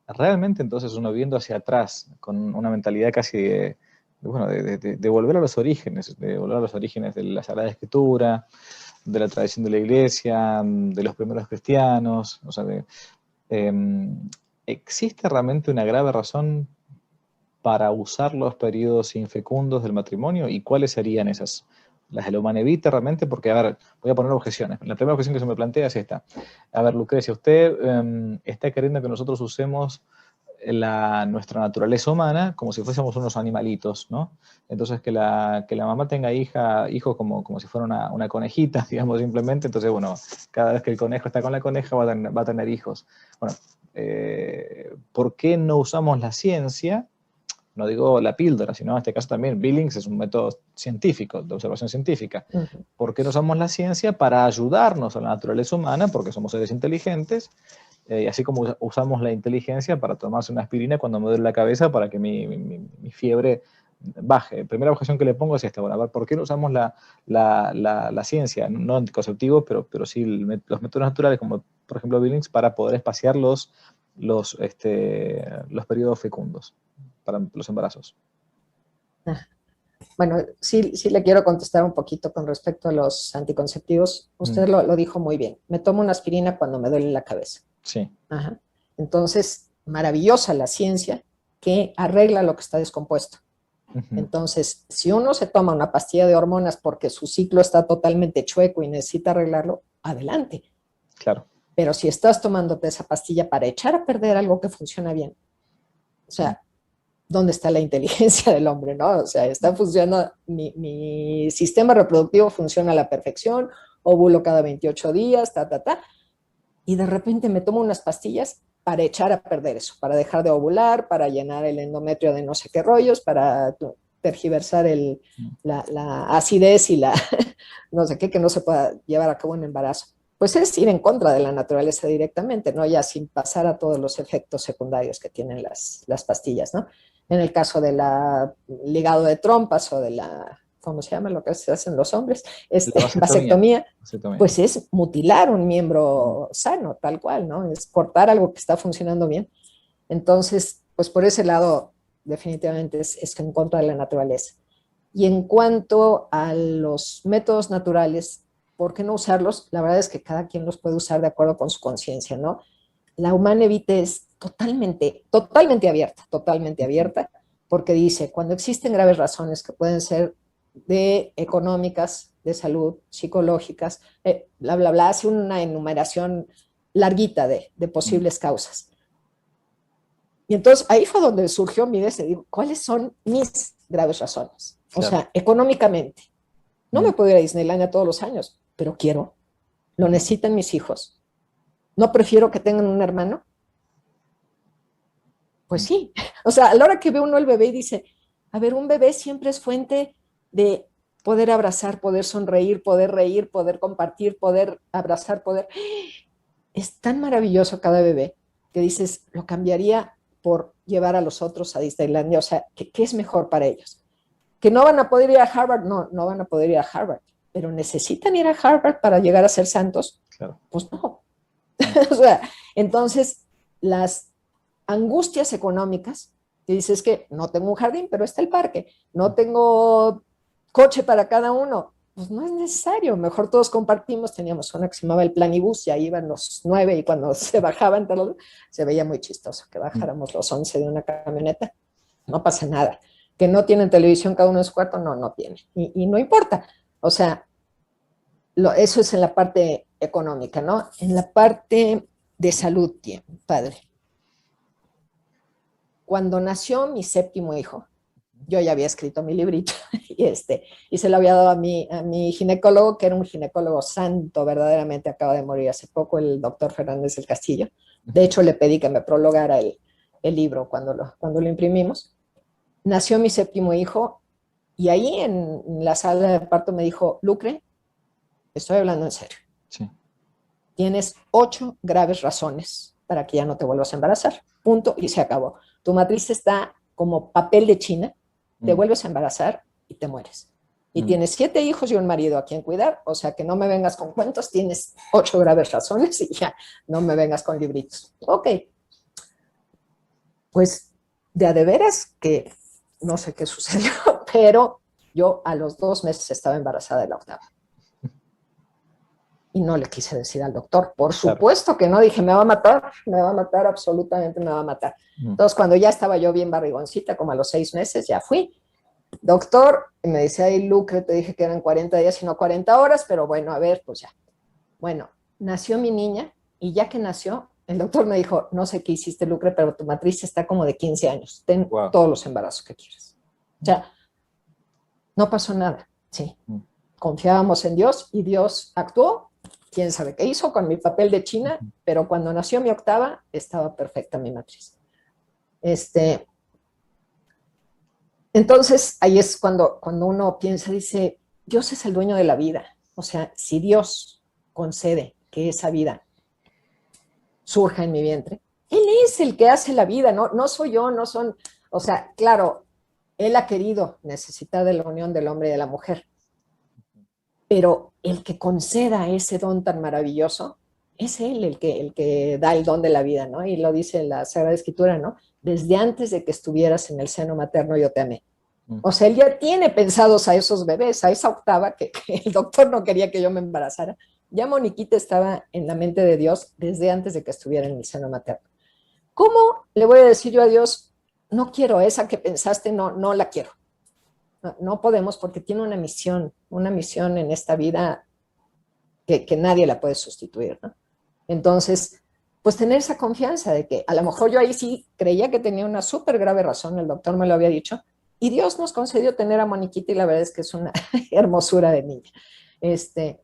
Realmente entonces uno viendo hacia atrás, con una mentalidad casi de volver a los orígenes, de volver a los orígenes de la Sagrada Escritura, de la tradición de la Iglesia, de los primeros cristianos, o sea, ¿existe realmente una grave razón para usar los periodos infecundos del matrimonio? ¿Y cuáles serían esas? Las de la humanevita realmente, porque, a ver, voy a poner objeciones. La primera objeción que se me plantea es esta. A ver, Lucrecia, usted está queriendo que nosotros usemos nuestra naturaleza humana como si fuésemos unos animalitos, ¿no? Entonces, que la mamá tenga hijos como si fuera una conejita, digamos, simplemente. Entonces, bueno, cada vez que el conejo está con la coneja va a tener hijos. Bueno, ¿por qué no usamos la ciencia? No digo la píldora, sino en este caso también Billings es un método científico, de observación científica. ¿Por qué no usamos la ciencia para ayudarnos a la naturaleza humana? Porque somos seres inteligentes, y así como usamos la inteligencia para tomarse una aspirina cuando me duele la cabeza para que mi fiebre baje. Primera objeción que le pongo es esta, bueno, a ver, ¿por qué no usamos la ciencia? No anticonceptivos, pero sí los métodos naturales, como por ejemplo Billings, para poder espaciar los periodos fecundos para los embarazos. Bueno, sí le quiero contestar un poquito con respecto a los anticonceptivos. Usted lo dijo muy bien. Me tomo una aspirina cuando me duele la cabeza. Sí. Ajá. Entonces, maravillosa la ciencia que arregla lo que está descompuesto. Entonces, si uno se toma una pastilla de hormonas porque su ciclo está totalmente chueco y necesita arreglarlo, adelante. Claro. Pero si estás tomándote esa pastilla para echar a perder algo que funciona bien, o sea, ¿dónde está la inteligencia del hombre, no? O sea, está funcionando, mi sistema reproductivo funciona a la perfección, óvulo cada 28 días, y de repente me tomo unas pastillas para echar a perder eso, para dejar de ovular, para llenar el endometrio de no sé qué rollos, para tergiversar la acidez y la no sé qué, que no se pueda llevar a cabo un embarazo. Pues es ir en contra de la naturaleza directamente, ¿no? Ya sin pasar a todos los efectos secundarios que tienen las pastillas, ¿no? En el caso del ligado de trompas o de la, ¿cómo se llama lo que se hacen los hombres? Vasectomía, pues es mutilar un miembro sano, tal cual, ¿no? Es cortar algo que está funcionando bien. Entonces, pues por ese lado, definitivamente es en contra de la naturaleza. Y en cuanto a los métodos naturales, ¿por qué no usarlos? La verdad es que cada quien los puede usar de acuerdo con su conciencia, ¿no? La Humana Vitae es totalmente abierta, porque dice, cuando existen graves razones que pueden ser de económicas, de salud, psicológicas, bla, bla, bla, hace una enumeración larguita de posibles causas. Y entonces ahí fue donde surgió mi deseo, digo, ¿cuáles son mis graves razones? O sea, económicamente. No me puedo ir a Disneylandia todos los años, pero quiero. Lo necesitan mis hijos. ¿No prefiero que tengan un hermano? Pues sí. O sea, a la hora que ve uno el bebé y dice, a ver, un bebé siempre es fuente de poder abrazar, poder sonreír, poder reír, poder compartir, poder abrazar, poder... Es tan maravilloso cada bebé que dices, lo cambiaría por llevar a los otros a Disneylandia. O sea, ¿qué es mejor para ellos? ¿Que no van a poder ir a Harvard? No, no van a poder ir a Harvard. ¿Pero necesitan ir a Harvard para llegar a ser santos? Claro. Pues no. O sea, entonces, las angustias económicas, que dices que no tengo un jardín, pero está el parque, no tengo coche para cada uno, pues no es necesario, mejor todos compartimos, teníamos una que se llamaba el planibús, y ahí iban los 9 y cuando se bajaban, se veía muy chistoso que bajáramos los 11 de una camioneta, no pasa nada. Que no tienen televisión cada uno en su cuarto, no tienen, y no importa, o sea, eso es en la parte económica, ¿no? En la parte de salud, padre. Cuando nació mi séptimo hijo, yo ya había escrito mi librito y se lo había dado a mi ginecólogo, que era un ginecólogo santo, verdaderamente acaba de morir hace poco, el doctor Fernández del Castillo. De hecho, le pedí que me prologara el libro cuando lo imprimimos. Nació mi séptimo hijo y ahí en la sala de parto me dijo, Lucre, estoy hablando en serio. Sí. Tienes 8 graves razones para que ya no te vuelvas a embarazar. Punto, y se acabó. Tu matriz está como papel de China, te vuelves a embarazar y te mueres. Y tienes 7 hijos y un marido a quien cuidar, o sea que no me vengas con cuentos, tienes 8 graves razones y ya, no me vengas con libritos. Ok. Pues de veras que no sé qué sucedió, pero yo a los 2 meses estaba embarazada de la 8ª. Y no le quise decir al doctor, por supuesto que no, dije, me va a matar, absolutamente me va a matar. Entonces, cuando ya estaba yo bien barrigoncita, como a los 6 meses, ya fui. Doctor, y me dice, ay, Lucre, te dije que eran 40 días y no 40 horas, pero bueno, a ver, pues ya. Bueno, nació mi niña, y ya que nació, el doctor me dijo, no sé qué hiciste, Lucre, pero tu matriz está como de 15 años, ten todos los embarazos que quieras. O sea, no pasó nada, sí. Confiábamos en Dios, y Dios actuó. Quién sabe qué hizo con mi papel de China, pero cuando nació mi 8ª, estaba perfecta mi matriz. Entonces, ahí es cuando uno piensa, dice, Dios es el dueño de la vida. O sea, si Dios concede que esa vida surja en mi vientre, Él es el que hace la vida, no soy yo, no son, o sea, claro, Él ha querido necesitar de la unión del hombre y de la mujer, pero el que conceda ese don tan maravilloso es Él el que da el don de la vida, ¿no? Y lo dice la Sagrada Escritura, ¿no? Desde antes de que estuvieras en el seno materno yo te amé. Mm. O sea, él ya tiene pensados a esos bebés, a esa octava que el doctor no quería que yo me embarazara. Ya Moniquita estaba en la mente de Dios desde antes de que estuviera en el seno materno. ¿Cómo le voy a decir yo a Dios, no quiero esa que pensaste, no, no la quiero? No, no podemos porque tiene una misión en esta vida que nadie la puede sustituir, ¿no? Entonces, pues tener esa confianza de que a lo mejor yo ahí sí creía que tenía una súper grave razón, el doctor me lo había dicho, y Dios nos concedió tener a Moniquita y la verdad es que es una hermosura de niña. Este,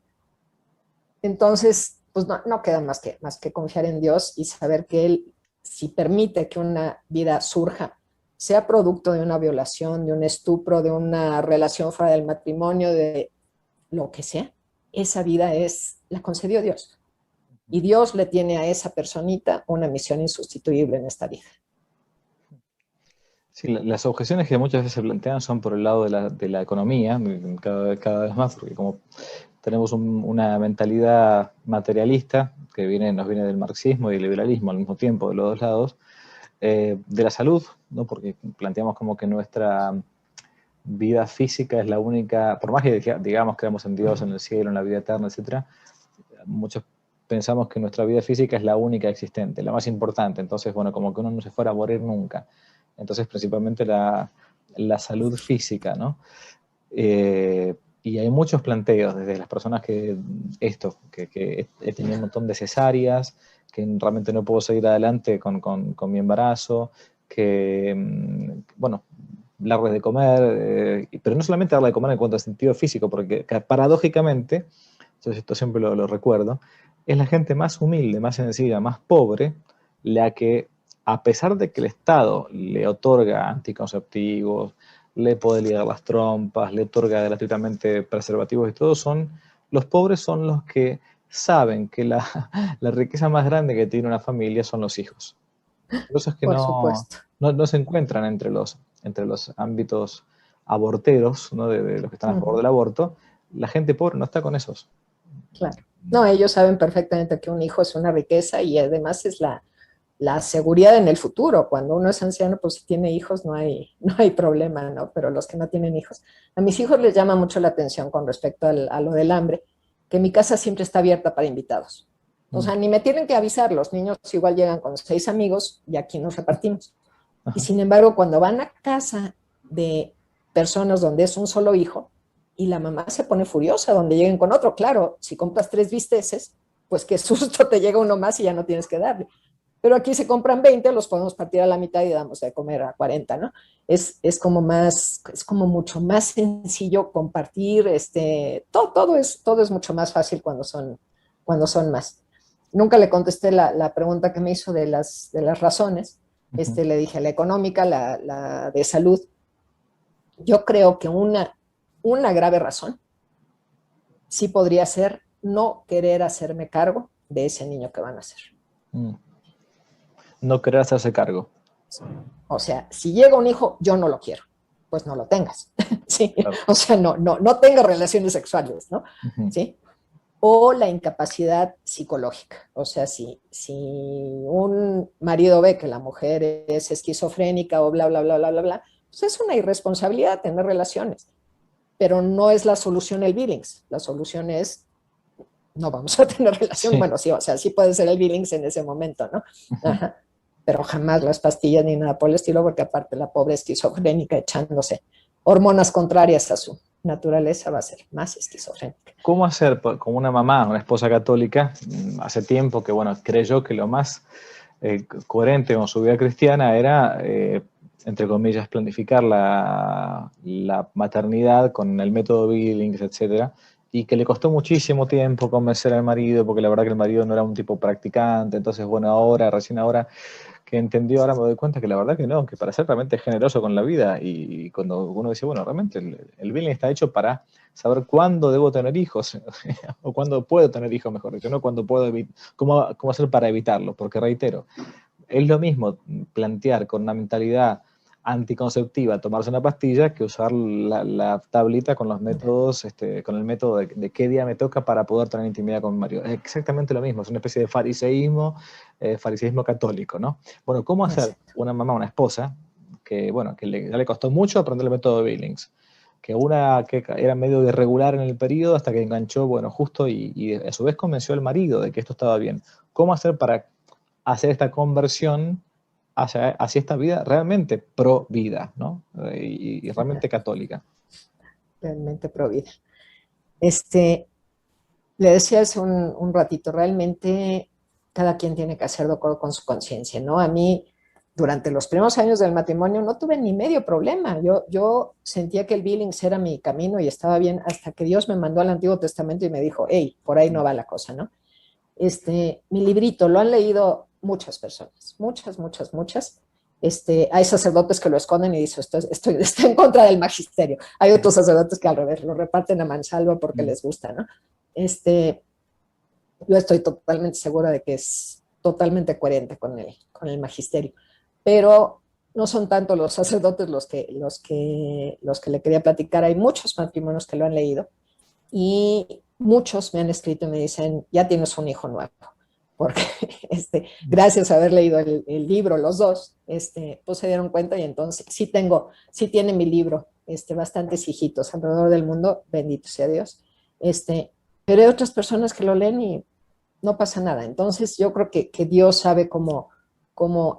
entonces, pues no queda más que confiar en Dios y saber que Él, si permite que una vida surja, sea producto de una violación, de un estupro, de una relación fuera del matrimonio, de lo que sea, esa vida la concedió Dios. Y Dios le tiene a esa personita una misión insustituible en esta vida. Sí, las objeciones que muchas veces se plantean son por el lado de la economía, cada vez más, porque como tenemos una mentalidad materialista que nos viene del marxismo y del liberalismo al mismo tiempo, de los dos lados, de la salud, ¿no? Porque planteamos como que nuestra vida física es la única, por más que digamos creemos en Dios, en el cielo, en la vida eterna, etc., muchos pensamos que nuestra vida física es la única existente, la más importante, entonces, bueno, como que uno no se fuera a morir nunca. Entonces, principalmente la salud física, ¿no? Y hay muchos planteos desde las personas que he tenido un montón de cesáreas, que realmente no puedo seguir adelante con mi embarazo, bueno, darles de comer, pero no solamente darle de comer en cuanto a sentido físico, porque paradójicamente, entonces esto siempre lo recuerdo, es la gente más humilde, más sencilla, más pobre, la que, a pesar de que el Estado le otorga anticonceptivos, le puede ligar las trompas, le otorga gratuitamente preservativos y todo, los pobres son los que saben que la riqueza más grande que tiene una familia son los hijos. Por eso es que Por supuesto. no se encuentran entre los ámbitos aborteros, ¿no? De los que están a favor del aborto. La gente pobre no está con esos. Claro. No, ellos saben perfectamente que un hijo es una riqueza y además es la seguridad en el futuro. Cuando uno es anciano, pues si tiene hijos no hay problema, ¿no? Pero los que no tienen hijos, a mis hijos les llama mucho la atención con respecto a lo del hambre, que mi casa siempre está abierta para invitados. O sea, ni me tienen que avisar, los niños igual llegan con 6 amigos y aquí nos repartimos. Y sin embargo, cuando van a casa de personas donde es un solo hijo y la mamá se pone furiosa donde lleguen con otro, claro, si compras 3 bisteces, pues qué susto, te llega uno más y ya no tienes que darle. Pero aquí se compran 20, los podemos partir a la mitad y damos de comer a 40, ¿no? Es como mucho más sencillo compartir, todo es mucho más fácil cuando son más. Nunca le contesté la pregunta que me hizo de las razones. Le dije la económica, la de salud. Yo creo que una grave razón sí podría ser no querer hacerme cargo de ese niño que van a hacer. No querer hacerse cargo. O sea, si llega un hijo, yo no lo quiero, pues no lo tengas. ¿Sí? Claro. O sea, no tengas relaciones sexuales, ¿no? ¿Sí? O la incapacidad psicológica. O sea, si un marido ve que la mujer es esquizofrénica o bla, bla, bla, bla, bla, bla, pues es una irresponsabilidad tener relaciones. Pero no es la solución el Billings. La solución es, no vamos a tener relación. Sí. Bueno, sí, o sea, sí puede ser el Billings en ese momento, ¿no? Ajá. Pero jamás las pastillas ni nada por el estilo, porque aparte la pobre esquizofrénica echándose hormonas contrarias a su naturaleza va a ser más esquizofrénica. ¿Cómo hacer como una mamá, una esposa católica, hace tiempo que, bueno, creyó que lo más coherente con su vida cristiana era, entre comillas, planificar la maternidad con el método Billings, etcétera, y que le costó muchísimo tiempo convencer al marido, porque la verdad que el marido no era un tipo practicante, entonces, bueno, recién ahora que entendió, ahora me doy cuenta que la verdad que no, que para ser realmente generoso con la vida, y cuando uno dice, bueno, realmente el Billings está hecho para saber cuándo debo tener hijos, o cuándo puedo tener hijos, mejor dicho, no cuándo puedo cómo hacer para evitarlo, porque reitero, es lo mismo plantear con una mentalidad anticonceptiva tomarse una pastilla que usar la tablita con los métodos, con el método de qué día me toca para poder tener intimidad con mi marido. Es exactamente lo mismo, es una especie de fariseísmo católico, ¿no? Bueno, ¿cómo hacer una mamá, una esposa, bueno, ya le costó mucho aprender el método de Billings, que una que era medio irregular en el periodo hasta que enganchó, bueno, justo, y a su vez convenció al marido de que esto estaba bien. ¿Cómo hacer para hacer esta conversión hacia esta vida realmente pro vida, ¿no? Y realmente católica? Realmente pro vida. Le decía hace un ratito, realmente cada quien tiene que hacer de acuerdo con su conciencia, ¿no? A mí, durante los primeros años del matrimonio, no tuve ni medio problema. Yo sentía que el Billings era mi camino y estaba bien hasta que Dios me mandó al Antiguo Testamento y me dijo, hey, por ahí no va la cosa, ¿no? Mi librito lo han leído muchas personas, muchas, muchas, muchas. Hay sacerdotes que lo esconden y dicen, está en contra del magisterio. Hay otros sacerdotes que al revés, lo reparten a mansalva porque les gusta, ¿no? Yo estoy totalmente segura de que es totalmente coherente con el magisterio, pero no son tanto los sacerdotes los que le quería platicar. Hay muchos matrimonios que lo han leído y muchos me han escrito y me dicen, ya tienes un hijo nuevo, porque gracias a haber leído el libro, los dos, pues se dieron cuenta y entonces sí tiene mi libro, bastantes hijitos alrededor del mundo, bendito sea Dios, pero hay otras personas que lo leen y no pasa nada. Entonces yo creo que Dios sabe cómo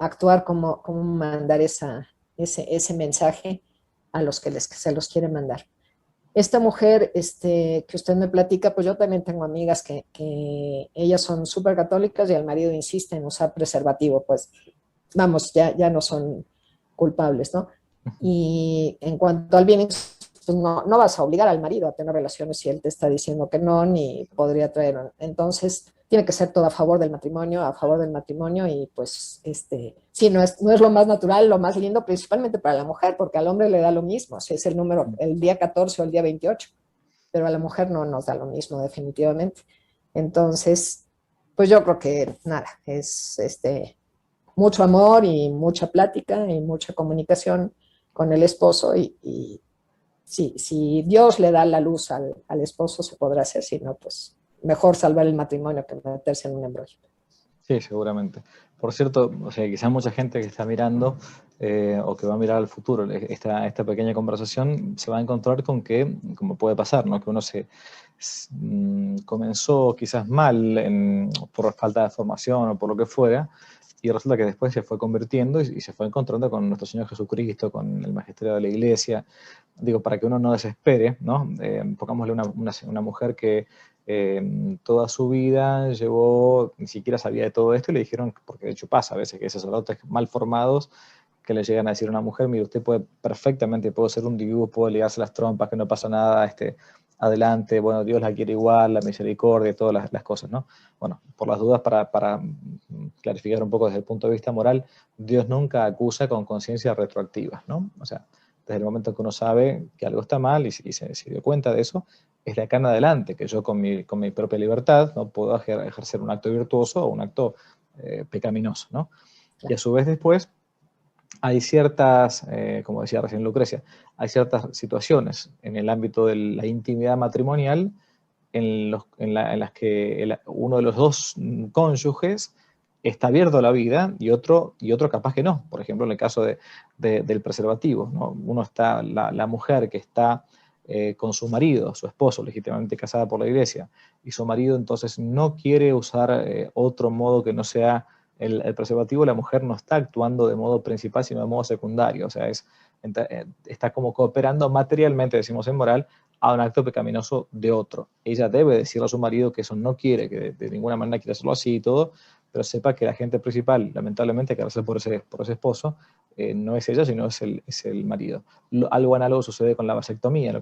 actuar, cómo mandar ese mensaje a los que se los quiere mandar. Esta mujer que usted me platica, pues yo también tengo amigas que ellas son súper católicas y el marido insiste en usar preservativo, pues vamos, ya no son culpables, ¿no? Y en cuanto al bien, pues no vas a obligar al marido a tener relaciones si él te está diciendo que no, ni podría traer. Entonces, tiene que ser todo a favor del matrimonio y pues, sí, no es lo más natural, lo más lindo, principalmente para la mujer, porque al hombre le da lo mismo, si es el número, el día 14 o el día 28, pero a la mujer no nos da lo mismo, definitivamente. Entonces, pues yo creo que nada, es mucho amor y mucha plática y mucha comunicación con el esposo y si Dios le da la luz al esposo se podrá hacer, si no, pues mejor salvar el matrimonio que meterse en un embrollo. Sí, seguramente. Por cierto, o sea, quizás mucha gente que está mirando o que va a mirar al futuro esta pequeña conversación se va a encontrar con que, como puede pasar, ¿no? Que uno comenzó quizás mal por falta de formación o por lo que fuera, y resulta que después se fue convirtiendo y se fue encontrando con nuestro Señor Jesucristo, con el magisterio de la Iglesia. Digo, para que uno no desespere, ¿no? Pongámosle una mujer que toda su vida llevó, ni siquiera sabía de todo esto y le dijeron, porque de hecho pasa a veces que sacerdotes mal formados que le llegan a decir a una mujer, mire, usted puede ser un dibujo, puede ligarse las trompas, que no pasa nada, adelante, bueno, Dios la quiere igual, la misericordia, todas las cosas, ¿no? Bueno, por las dudas, para clarificar un poco desde el punto de vista moral, Dios nunca acusa con conciencia retroactiva, ¿no? O sea, desde el momento que uno sabe que algo está mal y se dio cuenta de eso, es de acá en adelante que yo con mi propia libertad no puedo ejercer un acto virtuoso o un acto pecaminoso, ¿no? Claro. Y a su vez después hay ciertas, como decía recién Lucrecia, hay ciertas situaciones en el ámbito de la intimidad matrimonial en las que uno de los dos cónyuges está abierto a la vida y otro capaz que no. Por ejemplo, en el caso del preservativo, ¿no? La mujer que está con su marido, su esposo, legítimamente casada por la iglesia, y su marido entonces no quiere usar otro modo que no sea el preservativo, la mujer no está actuando de modo principal, sino de modo secundario. O sea, está como cooperando materialmente, decimos en moral, a un acto pecaminoso de otro. Ella debe decirle a su marido que eso no quiere, que de ninguna manera quiere hacerlo así y todo, pero sepa que la agente principal, lamentablemente, que hace por ese esposo, no es ella, sino es el marido. Algo análogo sucede con la vasectomía,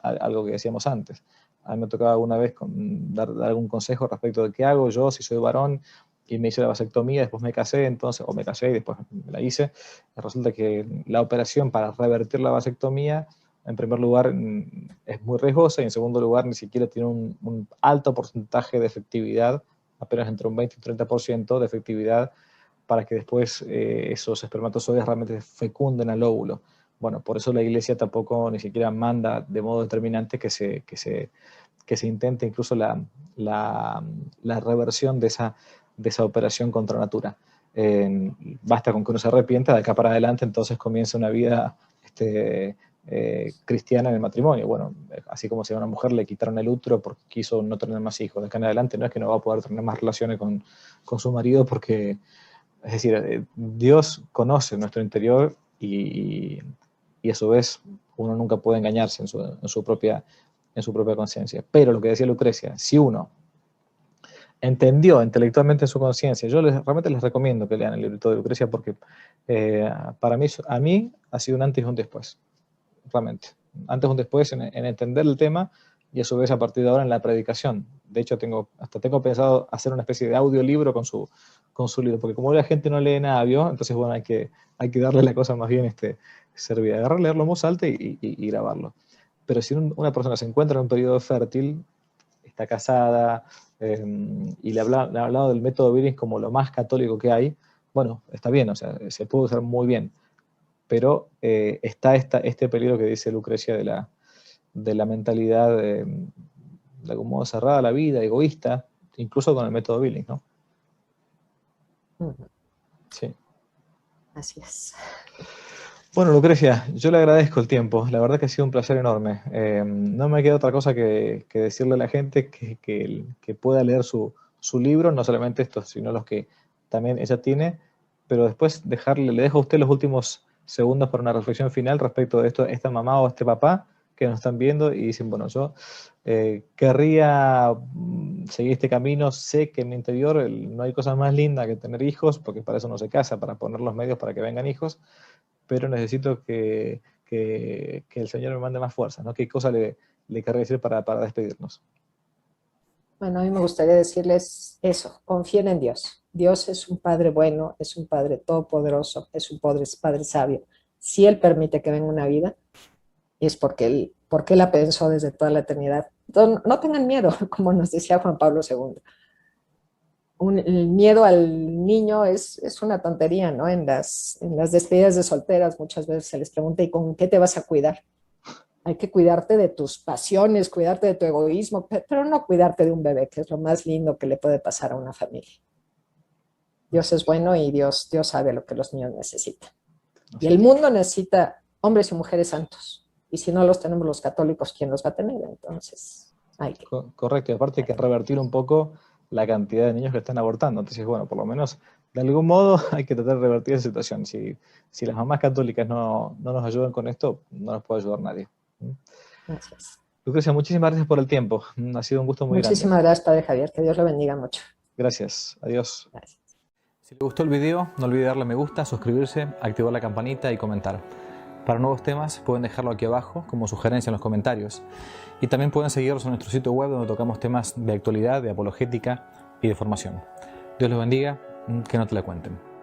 algo que decíamos antes. A mí me tocaba alguna vez dar algún consejo respecto de qué hago yo si soy varón y me hice la vasectomía, después me casé, entonces, o me casé y después me la hice. Resulta que la operación para revertir la vasectomía, en primer lugar, es muy riesgosa y en segundo lugar, ni siquiera tiene un alto porcentaje de efectividad, apenas entre un 20 y un 30% de efectividad para que después esos espermatozoides realmente fecunden al óvulo. Bueno, por eso la Iglesia tampoco ni siquiera manda de modo determinante que se intente incluso la reversión de esa operación contra natura. basta con que uno se arrepienta, de acá para adelante entonces comienza una vida cristiana en el matrimonio. Bueno, así como si a una mujer le quitaron el útero porque quiso no tener más hijos, de acá en adelante no es que no va a poder tener más relaciones con su marido porque, es decir, Dios conoce nuestro interior y a su vez uno nunca puede engañarse en su propia conciencia. Pero lo que decía Lucrecia, si uno entendió intelectualmente en su conciencia, yo realmente les recomiendo que lean el librito de Lucrecia porque para mí, a mí ha sido un antes y un después, realmente. Antes y un después en entender el tema y a su vez a partir de ahora en la predicación. De hecho, hasta tengo pensado hacer una especie de audiolibro con su libro, porque como la gente no lee nada, ¿vio? Entonces, bueno, hay que darle la cosa más bien servida. Agarrar, leerlo en voz alta y grabarlo. Pero si una persona se encuentra en un periodo fértil, está casada, y le ha hablado del método Billings como lo más católico que hay, bueno, está bien, o sea, se puede usar muy bien, pero está este peligro que dice Lucrecia de la mentalidad de algún modo cerrada a la vida, egoísta, incluso con el método Billings, ¿no? Sí. Así es. Bueno, Lucrecia, yo le agradezco el tiempo, la verdad que ha sido un placer enorme. No me queda otra cosa que decirle a la gente que pueda leer su libro, no solamente estos, sino los que también ella tiene, pero después le dejo a usted los últimos segundos para una reflexión final respecto de esta mamá o este papá que nos están viendo y dicen, bueno, yo querría seguir este camino, sé que en mi interior no hay cosa más linda que tener hijos, porque para eso no se casa, para poner los medios para que vengan hijos, pero necesito que el Señor me mande más fuerzas, ¿no? ¿Qué cosa le querría decir para despedirnos? Bueno, a mí me gustaría decirles eso, confíen en Dios. Dios es un Padre bueno, es un Padre todopoderoso, es un Padre sabio. Si Él permite que venga una vida, es porque Él la pensó desde toda la eternidad. Entonces, no tengan miedo, como nos decía Juan Pablo II. El miedo al niño es una tontería, ¿no? En las despedidas de solteras muchas veces se les pregunta, ¿y con qué te vas a cuidar? Hay que cuidarte de tus pasiones, cuidarte de tu egoísmo, pero no cuidarte de un bebé, que es lo más lindo que le puede pasar a una familia. Dios es bueno y Dios sabe lo que los niños necesitan. Y el mundo necesita hombres y mujeres santos. Y si no los tenemos los católicos, ¿quién los va a tener? Entonces, hay que... Correcto, y aparte hay que revertir un poco la cantidad de niños que están abortando. Entonces, bueno, por lo menos de algún modo hay que tratar de revertir esa situación. Si las mamás católicas no nos ayudan con esto, no nos puede ayudar nadie. Gracias. Lucrecia, muchísimas gracias por el tiempo. Ha sido un gusto muy grande. Muchísimas gracias, Padre Javier. Que Dios lo bendiga mucho. Gracias. Adiós. Gracias. Si le gustó el video, no olvide darle me gusta, suscribirse, activar la campanita y comentar. Para nuevos temas pueden dejarlo aquí abajo como sugerencia en los comentarios. Y también pueden seguirnos en nuestro sitio web donde tocamos temas de actualidad, de apologética y de formación. Dios los bendiga, que no te la cuenten.